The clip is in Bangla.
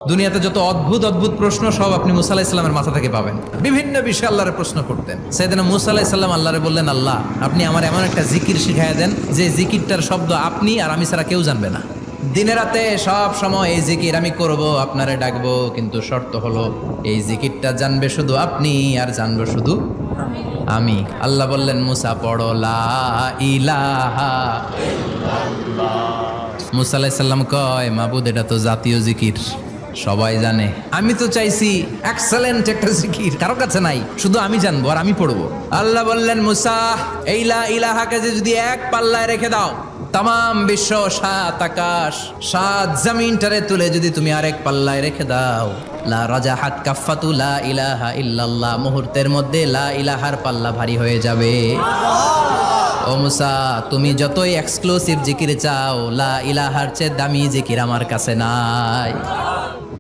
দুনিয়াতে যত অদ্ভুত অদ্ভুত প্রশ্ন সব আপনি মুসা আলাইহিস সালামের মাথা থেকে পাবেন। বিভিন্ন বিষয়ে আল্লাহরে প্রশ্ন করতেন। সাইয়েদনা মুসা আলাইহিস সালাম আল্লাহরে বললেন, আল্লাহ আপনি আমার এমন একটা জিকির শিখাইয়া দেন যে জিকিরটার শব্দ আপনি আর আমি ছাড়া কেউ জানবে না। দিনে রাতে সব সময় এই জিকির আমি করব, আপনারে ডাকবো, কিন্তু শর্ত হলো এই জিকিরটা জানবে শুধু আপনি আর জানবো শুধু আমি। আল্লাহ বললেন, মুসা পড়ো লা ইলাহা। মুসা আলাইহিস সালাম কয়, মাবুদ এটা তো জাতীয় জিকির, সবাই জানে। আমি তো চাইছি এক্সেলেন্ট একটা জিকির, কারো কাছে নাই, শুধু আমি জানবো আর আমি পড়বো। আল্লাহ বললেন, মুসা এই লা ইলাহাকে যদি এক পাল্লায় রেখে দাও, তাম বিশ্ব, 7 আকাশ 7 জমিনটারে তুলে যদি তুমি আরেক পাল্লায় রেখে দাও, লা রাজাহাত কাফাতু লা ইলাহা ইল্লাল্লাহ, মুহূর্তের মধ্যে লা ইলাহার পাল্লা ভারী হয়ে যাবে। ও মুসা, তুমি যতই এক্সক্লুসিভ জিকির চাও, লা ইলাহার চেয়ে দামি জিকির আমার কাছে নাই।